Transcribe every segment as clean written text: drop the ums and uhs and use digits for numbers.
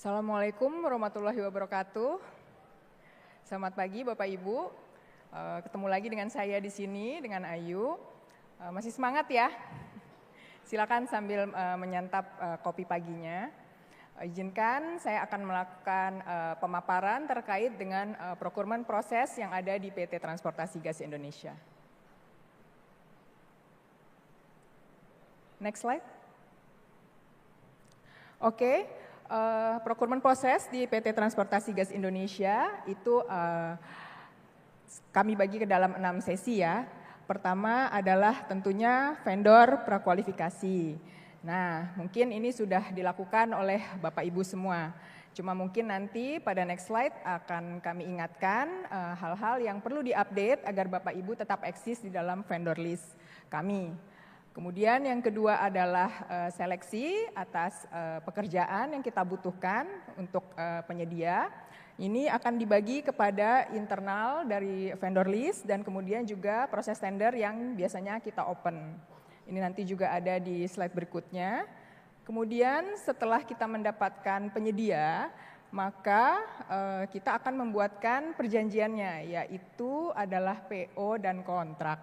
Assalamualaikum warahmatullahi wabarakatuh. Selamat pagi Bapak Ibu. Ketemu lagi dengan saya di sini dengan Ayu. Masih semangat ya? Silakan sambil menyantap kopi paginya. Izinkan saya akan melakukan pemaparan terkait dengan procurement proses yang ada di PT Transportasi Gas Indonesia. Next slide. Oke. Procurement proses di PT Transportasi Gas Indonesia itu kami bagi ke dalam 6 sesi ya. Pertama adalah tentunya vendor prakualifikasi. Nah, mungkin ini sudah dilakukan oleh Bapak Ibu semua. Cuma mungkin nanti pada next slide akan kami ingatkan hal-hal yang perlu diupdate agar Bapak Ibu tetap eksis di dalam vendor list kami. Kemudian yang kedua adalah seleksi atas pekerjaan yang kita butuhkan untuk penyedia. Ini akan dibagi kepada internal dari vendor list dan kemudian juga proses tender yang biasanya kita open. Ini nanti juga ada di slide berikutnya. Kemudian setelah kita mendapatkan penyedia, maka kita akan membuatkan perjanjiannya, yaitu adalah PO dan kontrak,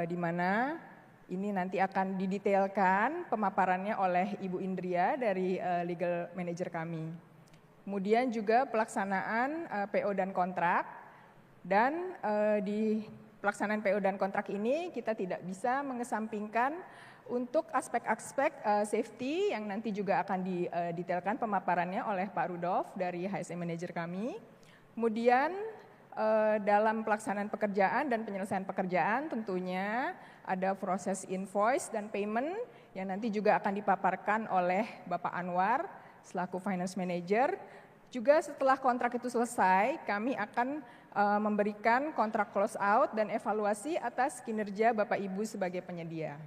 di mana ini nanti akan didetailkan pemaparannya oleh Ibu Indria dari legal manager kami. Kemudian juga pelaksanaan PO dan kontrak, dan di pelaksanaan PO dan kontrak ini kita tidak bisa mengesampingkan untuk aspek-aspek safety yang nanti juga akan didetailkan pemaparannya oleh Pak Rudolf dari HSE manager kami. Kemudian dalam pelaksanaan pekerjaan dan penyelesaian pekerjaan tentunya ada proses invoice dan payment yang nanti juga akan dipaparkan oleh Bapak Anwar selaku finance manager. Juga setelah kontrak itu selesai, kami akan memberikan kontrak close out dan evaluasi atas kinerja Bapak Ibu sebagai penyedia.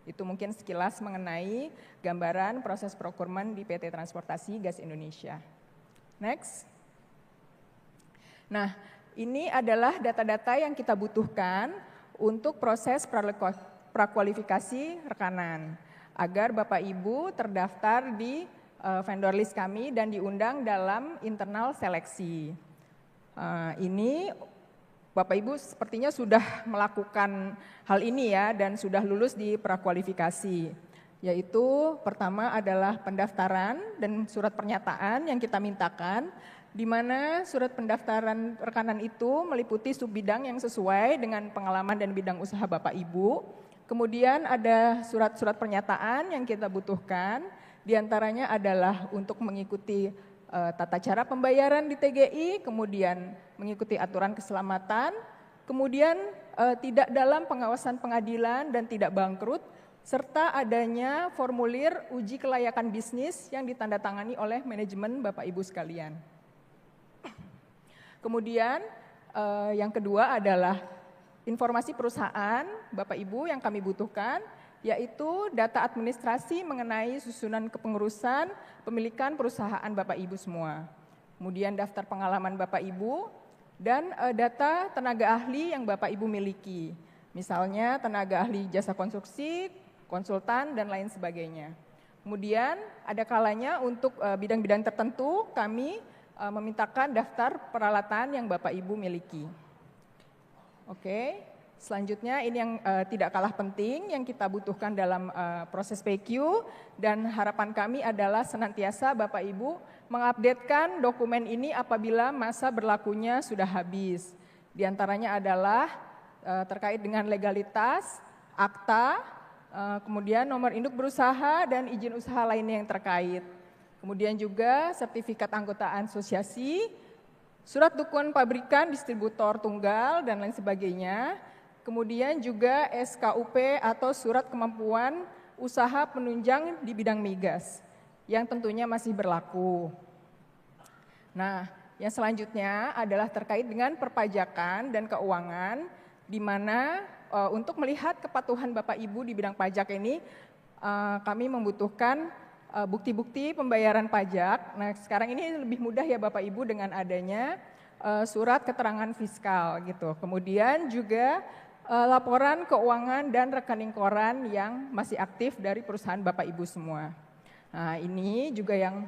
Itu mungkin sekilas mengenai gambaran proses procurement di PT Transportasi Gas Indonesia. Next. Nah, ini adalah data-data yang kita butuhkan untuk proses prakualifikasi rekanan agar Bapak Ibu terdaftar di vendor list kami dan diundang dalam internal seleksi. Ini Bapak Ibu sepertinya sudah melakukan hal ini ya dan sudah lulus di prakualifikasi. Yaitu pertama adalah pendaftaran dan surat pernyataan yang kita mintakan, di mana surat pendaftaran rekanan itu meliputi subbidang yang sesuai dengan pengalaman dan bidang usaha Bapak Ibu. Kemudian ada surat-surat pernyataan yang kita butuhkan, diantaranya adalah untuk mengikuti tata cara pembayaran di TGI, kemudian mengikuti aturan keselamatan, kemudian tidak dalam pengawasan pengadilan dan tidak bangkrut, serta adanya formulir uji kelayakan bisnis yang ditandatangani oleh manajemen Bapak Ibu sekalian. Kemudian yang kedua adalah informasi perusahaan Bapak Ibu yang kami butuhkan, yaitu data administrasi mengenai susunan kepengurusan pemilikan perusahaan Bapak Ibu semua. Kemudian daftar pengalaman Bapak Ibu dan data tenaga ahli yang Bapak Ibu miliki. Misalnya tenaga ahli jasa konstruksi, konsultan, dan lain sebagainya. Kemudian ada kalanya untuk bidang-bidang tertentu kami memintakan daftar peralatan yang Bapak Ibu miliki. Oke, selanjutnya ini yang tidak kalah penting yang kita butuhkan dalam proses PQ, dan harapan kami adalah senantiasa Bapak Ibu mengupdatekan dokumen ini apabila masa berlakunya sudah habis. Di antaranya adalah terkait dengan legalitas, akta, kemudian nomor induk berusaha dan izin usaha lainnya yang terkait. Kemudian juga sertifikat anggotaan asosiasi, surat dukungan pabrikan, distributor tunggal, dan lain sebagainya. Kemudian juga SKUP atau surat kemampuan usaha penunjang di bidang migas, yang tentunya masih berlaku. Nah, yang selanjutnya adalah terkait dengan perpajakan dan keuangan, di mana untuk melihat kepatuhan Bapak Ibu di bidang pajak ini, kami membutuhkan bukti-bukti pembayaran pajak. Nah, sekarang ini lebih mudah ya Bapak Ibu dengan adanya surat keterangan fiskal gitu. Kemudian juga laporan keuangan dan rekening koran yang masih aktif dari perusahaan Bapak Ibu semua. Nah, ini juga yang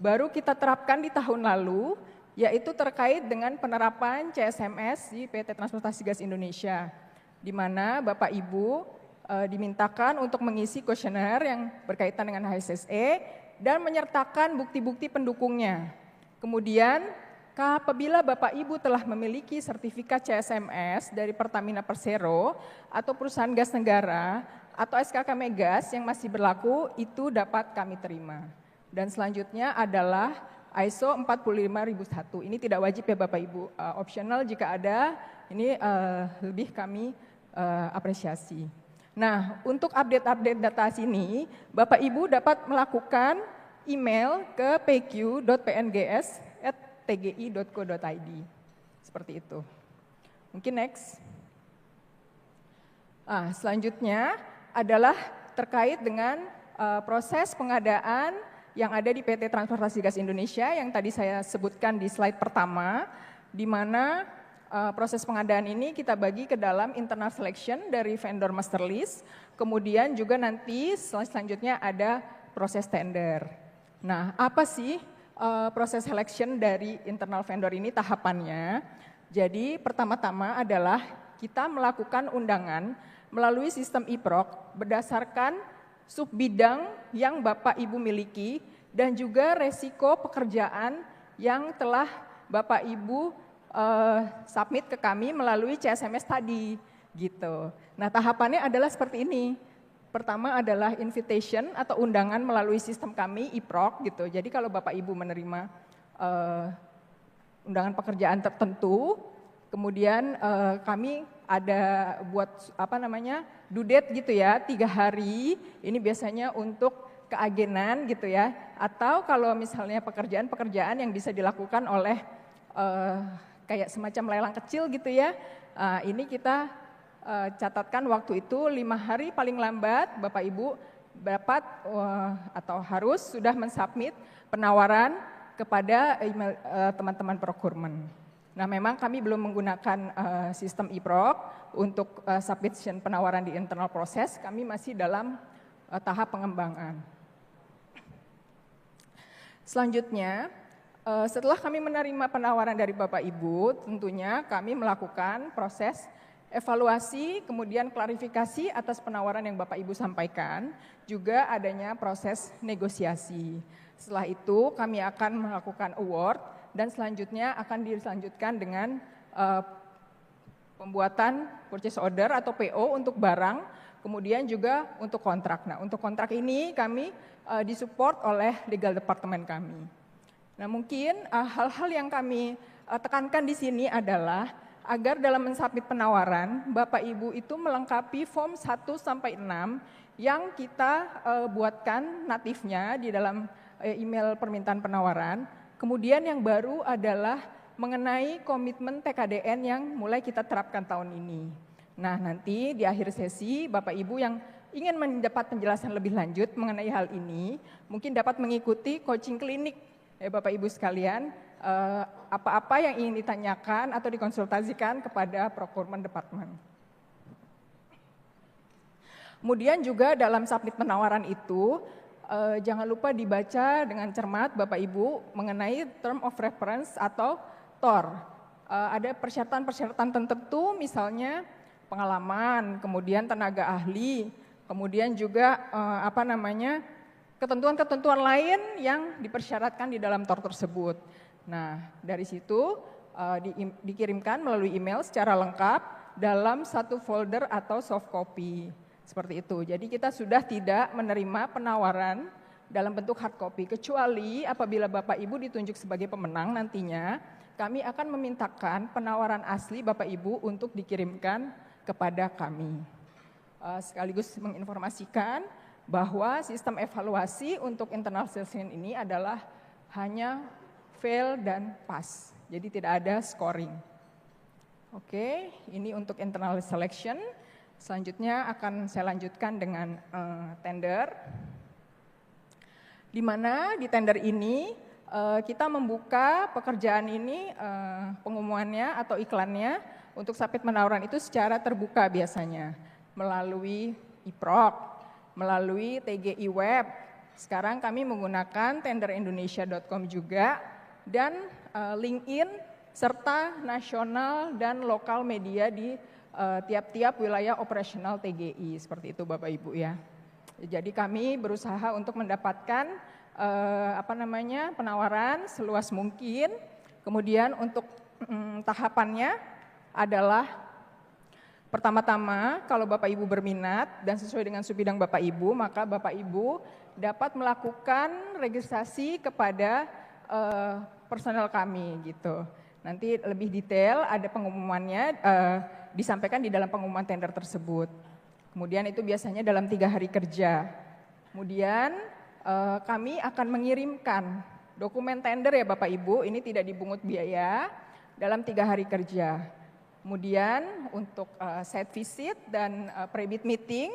baru kita terapkan di tahun lalu, yaitu terkait dengan penerapan CSMS di PT Transportasi Gas Indonesia, di mana Bapak Ibu dimintakan untuk mengisi kuesioner yang berkaitan dengan HSSE dan menyertakan bukti-bukti pendukungnya. Kemudian, apabila Bapak Ibu telah memiliki sertifikat CSMS dari Pertamina Persero atau perusahaan gas negara atau SKK Megas yang masih berlaku, itu dapat kami terima. Dan selanjutnya adalah ISO 45001. Ini tidak wajib ya Bapak Ibu, optional jika ada, ini lebih kami apresiasi. Nah, untuk update-update data sini, Bapak Ibu dapat melakukan email ke pq.pngs@tgi.co.id. Seperti itu. Mungkin next. Selanjutnya adalah terkait dengan proses pengadaan yang ada di PT Transportasi Gas Indonesia yang tadi saya sebutkan di slide pertama, di mana proses pengadaan ini kita bagi ke dalam internal selection dari vendor master list, kemudian juga nanti selanjutnya ada proses tender. Nah, apa sih proses selection dari internal vendor ini tahapannya? Jadi pertama-tama adalah kita melakukan undangan melalui sistem e-proc berdasarkan subbidang yang Bapak Ibu miliki dan juga resiko pekerjaan yang telah Bapak Ibu submit ke kami melalui CSMS tadi gitu. Nah, tahapannya adalah seperti ini. Pertama adalah invitation atau undangan melalui sistem kami e-proc gitu. Jadi kalau Bapak Ibu menerima undangan pekerjaan tertentu, kemudian kami ada buat due date gitu ya, 3 hari, ini biasanya untuk keagenan gitu ya, atau kalau misalnya pekerjaan-pekerjaan yang bisa dilakukan oleh kayak semacam lelang kecil gitu ya, ini kita catatkan waktu itu 5 hari paling lambat Bapak Ibu dapat atau harus sudah mensubmit penawaran kepada email teman-teman procurement. Nah, memang kami belum menggunakan sistem e-proc untuk submission penawaran di internal proses, kami masih dalam tahap pengembangan. Selanjutnya, setelah kami menerima penawaran dari Bapak Ibu, tentunya kami melakukan proses evaluasi, kemudian klarifikasi atas penawaran yang Bapak Ibu sampaikan, juga adanya proses negosiasi. Setelah itu kami akan melakukan award, dan selanjutnya akan dilanjutkan dengan pembuatan purchase order atau PO untuk barang, kemudian juga untuk kontrak. Nah, untuk kontrak ini kami disupport oleh legal department kami. Nah, mungkin hal-hal yang kami tekankan di sini adalah agar dalam mensubmit penawaran, Bapak Ibu itu melengkapi form 1-6 yang kita buatkan natifnya di dalam email permintaan penawaran. Kemudian yang baru adalah mengenai komitmen TKDN yang mulai kita terapkan tahun ini. Nah, nanti di akhir sesi Bapak Ibu yang ingin mendapat penjelasan lebih lanjut mengenai hal ini, mungkin dapat mengikuti coaching klinik ya Bapak Ibu sekalian, apa-apa yang ingin ditanyakan atau dikonsultasikan kepada procurement department. Kemudian juga dalam submit penawaran itu, jangan lupa dibaca dengan cermat Bapak Ibu mengenai term of reference atau TOR. Ada persyaratan-persyaratan tertentu misalnya pengalaman, kemudian tenaga ahli, kemudian juga ketentuan-ketentuan lain yang dipersyaratkan di dalam TOR tersebut. Nah, dari situ dikirimkan melalui email secara lengkap dalam satu folder atau soft copy. Seperti itu. Jadi kita sudah tidak menerima penawaran dalam bentuk hard copy, kecuali apabila Bapak Ibu ditunjuk sebagai pemenang nantinya, kami akan memintakan penawaran asli Bapak Ibu untuk dikirimkan kepada kami. Sekaligus menginformasikan bahwa sistem evaluasi untuk internal selection ini adalah hanya fail dan pass, jadi tidak ada scoring. Oke, ini untuk internal selection. Selanjutnya akan saya lanjutkan dengan tender, di mana di tender ini kita membuka pekerjaan ini, pengumumannya atau iklannya untuk submit penawaran itu secara terbuka biasanya, melalui e-proc, melalui TGI Web, Sekarang kami menggunakan tenderindonesia.com juga dan LinkedIn serta nasional dan lokal media di tiap-tiap wilayah operasional TGI, seperti itu Bapak Ibu ya. Jadi kami berusaha untuk mendapatkan penawaran seluas mungkin. Kemudian untuk tahapannya adalah pertama-tama kalau Bapak Ibu berminat dan sesuai dengan subbidang Bapak Ibu, maka Bapak Ibu dapat melakukan registrasi kepada personel kami gitu. Nanti lebih detail ada pengumumannya disampaikan di dalam pengumuman tender tersebut. Kemudian itu biasanya dalam 3 hari kerja. Kemudian kami akan mengirimkan dokumen tender ya Bapak Ibu, ini tidak dibungut biaya dalam 3 hari kerja. Kemudian untuk site visit dan pre-bid meeting,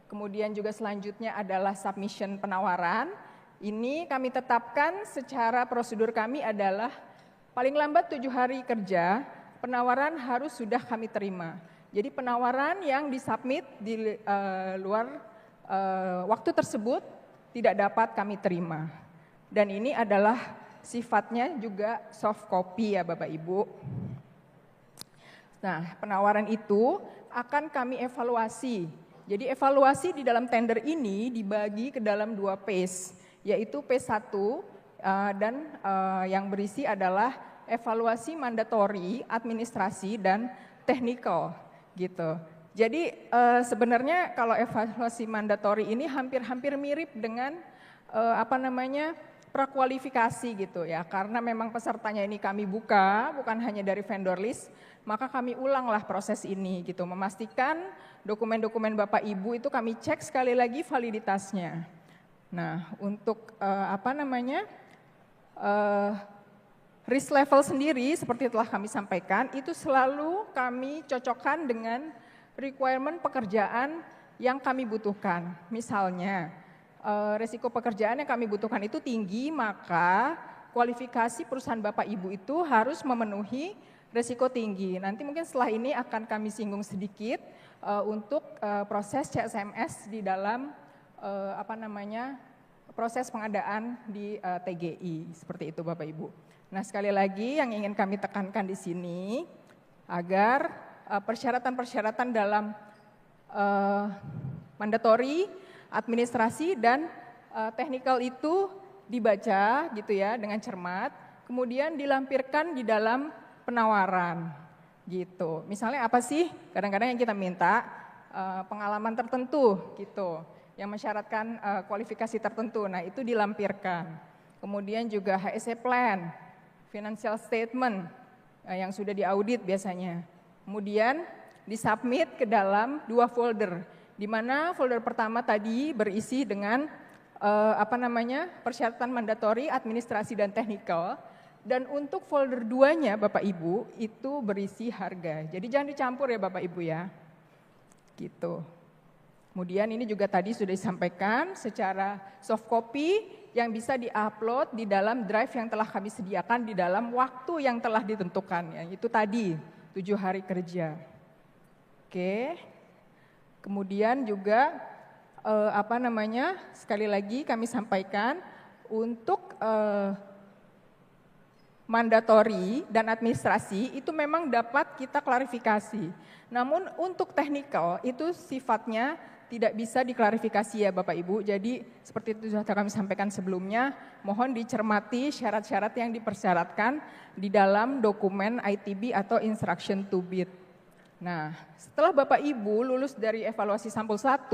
kemudian juga selanjutnya adalah submission penawaran. Ini kami tetapkan secara prosedur kami adalah paling lambat 7 hari kerja, penawaran harus sudah kami terima. Jadi penawaran yang disubmit di luar waktu tersebut tidak dapat kami terima. Dan ini adalah sifatnya juga soft copy ya Bapak Ibu. Nah, penawaran itu akan kami evaluasi. Jadi evaluasi di dalam tender ini dibagi ke dalam 2 phase, yaitu phase 1 dan yang berisi adalah evaluasi mandatori, administrasi, dan technical gitu. Jadi sebenarnya kalau evaluasi mandatori ini hampir-hampir mirip dengan prakualifikasi gitu ya, karena memang pesertanya ini kami buka, bukan hanya dari vendor list, maka kami ulanglah proses ini gitu, memastikan dokumen-dokumen Bapak Ibu itu kami cek sekali lagi validitasnya. Nah, untuk risk level sendiri seperti telah kami sampaikan, itu selalu kami cocokkan dengan requirement pekerjaan yang kami butuhkan. Misalnya, risiko pekerjaan yang kami butuhkan itu tinggi, maka kualifikasi perusahaan Bapak Ibu itu harus memenuhi risiko tinggi. Nanti mungkin setelah ini akan kami singgung sedikit untuk proses CSMS di dalam proses pengadaan di TGI, seperti itu Bapak Ibu. Nah, sekali lagi yang ingin kami tekankan di sini agar persyaratan-persyaratan dalam mandatori, administrasi dan technical itu dibaca gitu ya dengan cermat, kemudian dilampirkan di dalam penawaran gitu. Misalnya apa sih? Kadang-kadang yang kita minta pengalaman tertentu gitu, yang mensyaratkan kualifikasi tertentu. Nah, itu dilampirkan. Kemudian juga HSE plan, financial statement yang sudah diaudit biasanya. Kemudian disubmit ke dalam 2 folder, di mana folder pertama tadi berisi dengan persyaratan mandatori, administrasi dan technical. Dan untuk folder 2-nya Bapak Ibu itu berisi harga. Jadi jangan dicampur ya Bapak Ibu ya. Gitu. Kemudian ini juga tadi sudah disampaikan secara soft copy yang bisa di-upload di dalam drive yang telah kami sediakan di dalam waktu yang telah ditentukan. Yang itu tadi 7 hari kerja. Oke. Kemudian juga sekali lagi kami sampaikan untuk mandatori dan administrasi itu memang dapat kita klarifikasi. Namun untuk technical itu sifatnya tidak bisa diklarifikasi ya Bapak Ibu. Jadi seperti itu sudah kami sampaikan sebelumnya, mohon dicermati syarat-syarat yang dipersyaratkan di dalam dokumen ITB atau Instruction to Bid. Nah, setelah Bapak Ibu lulus dari evaluasi sampel 1,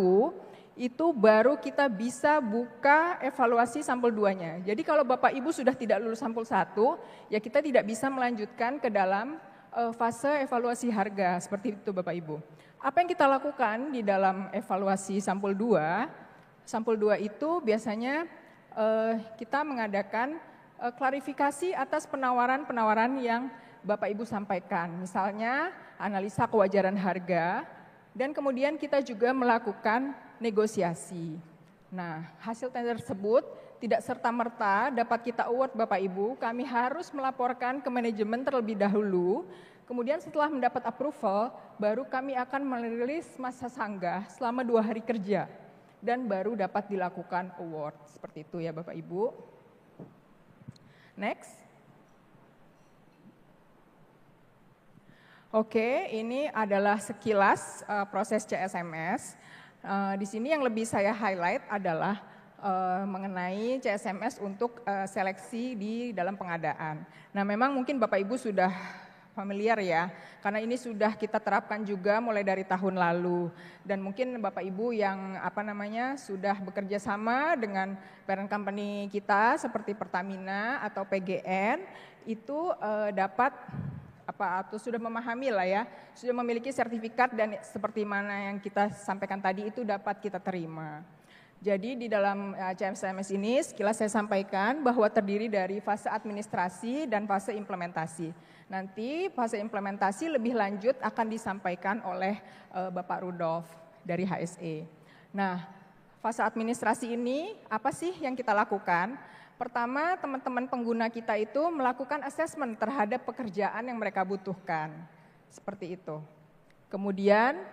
itu baru kita bisa buka evaluasi sampel 2-nya. Jadi kalau Bapak Ibu sudah tidak lulus sampel 1, ya kita tidak bisa melanjutkan ke dalam fase evaluasi harga, seperti itu Bapak Ibu. Apa yang kita lakukan di dalam evaluasi sampel 2? Sampel 2 itu biasanya kita mengadakan klarifikasi atas penawaran-penawaran yang Bapak Ibu sampaikan. Misalnya analisa kewajaran harga, dan kemudian kita juga melakukan negosiasi. Nah, hasil tender tersebut tidak serta-merta dapat kita award Bapak Ibu, kami harus melaporkan ke manajemen terlebih dahulu, kemudian setelah mendapat approval, baru kami akan merilis masa sanggah selama 2 hari kerja. dan baru dapat dilakukan award. Seperti itu ya Bapak Ibu. Next. Oke, ini adalah sekilas proses CSMS. Di sini yang lebih saya highlight adalah mengenai CSMS untuk seleksi di dalam pengadaan. Nah, memang mungkin Bapak Ibu sudah familiar ya, karena ini sudah kita terapkan juga mulai dari tahun lalu. Dan mungkin Bapak Ibu yang sudah bekerja sama dengan parent company kita seperti Pertamina atau PGN itu dapat atau sudah memahami lah ya, sudah memiliki sertifikat dan seperti mana yang kita sampaikan tadi itu dapat kita terima. Jadi di dalam CSMS ini sekilas saya sampaikan bahwa terdiri dari fase administrasi dan fase implementasi. Nanti fase implementasi lebih lanjut akan disampaikan oleh Bapak Rudolf dari HSE. Nah, fase administrasi ini apa sih yang kita lakukan? Pertama, teman-teman pengguna kita itu melakukan assessment terhadap pekerjaan yang mereka butuhkan. Seperti itu. Kemudian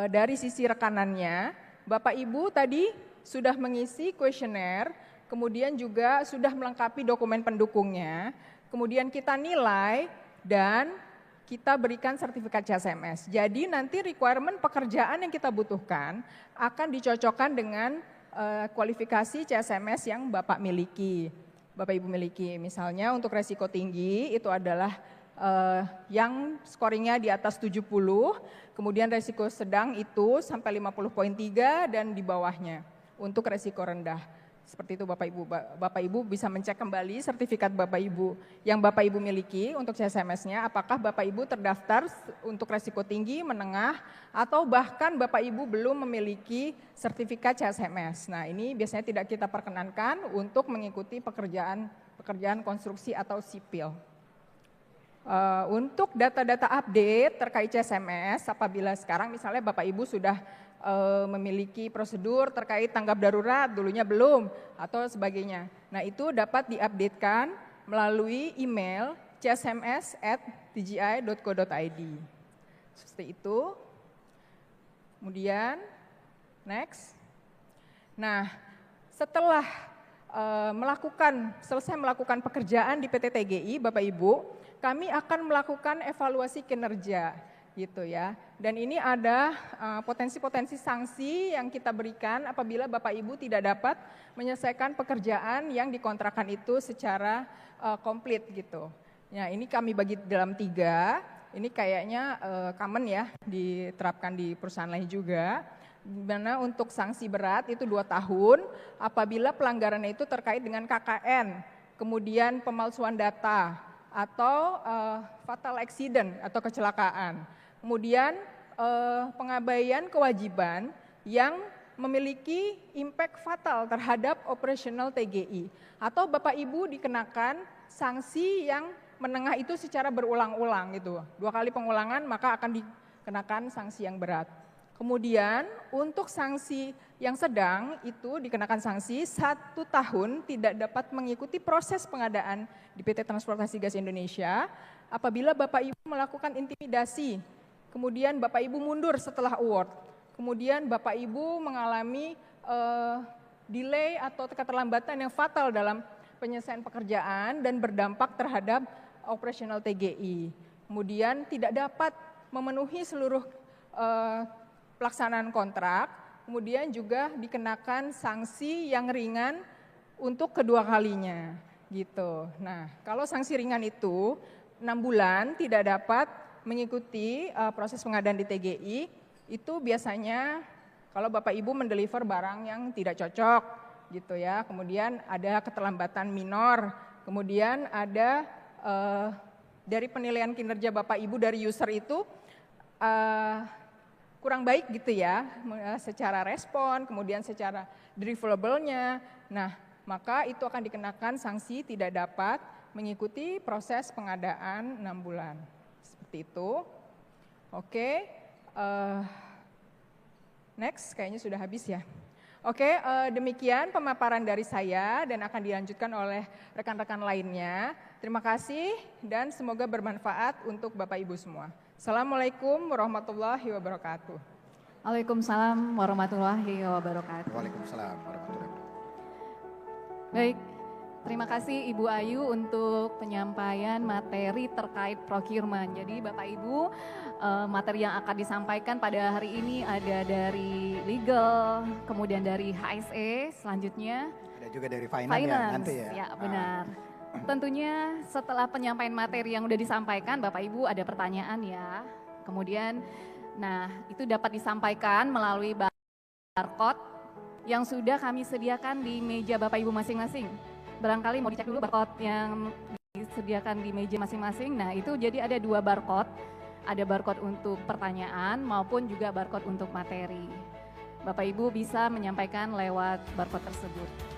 dari sisi rekanannya, Bapak Ibu tadi sudah mengisi kuesioner, kemudian juga sudah melengkapi dokumen pendukungnya, kemudian kita nilai dan kita berikan sertifikat CSMS. Jadi nanti requirement pekerjaan yang kita butuhkan akan dicocokkan dengan kualifikasi CSMS yang Bapak miliki, Bapak Ibu miliki. Misalnya untuk resiko tinggi itu adalah yang scoringnya di atas 70, kemudian resiko sedang itu sampai 50.3 dan di bawahnya untuk resiko rendah. Seperti itu Bapak Ibu. Bapak Ibu bisa mencek kembali sertifikat Bapak Ibu yang Bapak Ibu miliki untuk CSMS-nya, apakah Bapak Ibu terdaftar untuk resiko tinggi, menengah, atau bahkan Bapak Ibu belum memiliki sertifikat CSMS. Nah, ini biasanya tidak kita perkenankan untuk mengikuti pekerjaan konstruksi atau sipil. Untuk data-data update terkait CSMS, apabila sekarang misalnya Bapak Ibu sudah memiliki prosedur terkait tanggap darurat, dulunya belum, atau sebagainya. Nah, itu dapat diupdatekan melalui email csms@tgi.co.id. Seperti itu. Kemudian, next. Nah, setelah selesai melakukan pekerjaan di PT TGI, Bapak Ibu, kami akan melakukan evaluasi kinerja. Gitu ya. Dan ini ada potensi-potensi sanksi yang kita berikan apabila Bapak Ibu tidak dapat menyelesaikan pekerjaan yang dikontrakkan itu secara komplit gitu. Ya, ini kami bagi dalam 3. Ini kayaknya common ya, diterapkan di perusahaan lain juga. Di mana untuk sanksi berat itu 2 tahun apabila pelanggarannya itu terkait dengan KKN, kemudian pemalsuan data atau fatal accident atau kecelakaan. Kemudian pengabaian kewajiban yang memiliki impact fatal terhadap operasional TGI. Atau Bapak Ibu dikenakan sanksi yang menengah itu secara berulang-ulang gitu. 2 kali pengulangan maka akan dikenakan sanksi yang berat. Kemudian untuk sanksi yang sedang itu dikenakan sanksi 1 tahun tidak dapat mengikuti proses pengadaan di PT Transportasi Gas Indonesia apabila Bapak Ibu melakukan intimidasi. Kemudian Bapak Ibu mundur setelah award, kemudian Bapak Ibu mengalami delay atau keterlambatan yang fatal dalam penyelesaian pekerjaan dan berdampak terhadap operasional TGI. Kemudian tidak dapat memenuhi seluruh pelaksanaan kontrak, kemudian juga dikenakan sanksi yang ringan untuk kedua kalinya. Gitu. Nah, kalau sanksi ringan itu 6 bulan tidak dapat mengikuti proses pengadaan di TGI, itu biasanya kalau Bapak Ibu mendeliver barang yang tidak cocok gitu ya, kemudian ada keterlambatan minor, kemudian ada dari penilaian kinerja Bapak Ibu dari user itu kurang baik gitu ya, secara respon, kemudian secara deliverable-nya. Nah, maka itu akan dikenakan sanksi tidak dapat mengikuti proses pengadaan 6 bulan. Seperti itu. Oke, next, kayaknya sudah habis ya. Oke, demikian pemaparan dari saya dan akan dilanjutkan oleh rekan-rekan lainnya. Terima kasih dan semoga bermanfaat untuk Bapak Ibu semua. Assalamualaikum warahmatullahi wabarakatuh. Waalaikumsalam warahmatullahi wabarakatuh. Waalaikumsalam warahmatullahi wabarakatuh. Baik, terima kasih Ibu Ayu untuk penyampaian materi terkait procurement. Jadi Bapak Ibu, materi yang akan disampaikan pada hari ini ada dari legal, kemudian dari HSE, selanjutnya Ada juga dari finance ya nanti ya. Ya benar. Tentunya setelah penyampaian materi yang sudah disampaikan, Bapak Ibu ada pertanyaan ya. Kemudian, nah itu dapat disampaikan melalui barcode yang sudah kami sediakan di meja Bapak Ibu masing-masing. Barangkali mau dicek dulu barcode yang disediakan di meja masing-masing. Nah itu jadi ada 2 barcode, ada barcode untuk pertanyaan maupun juga barcode untuk materi. Bapak Ibu bisa menyampaikan lewat barcode tersebut.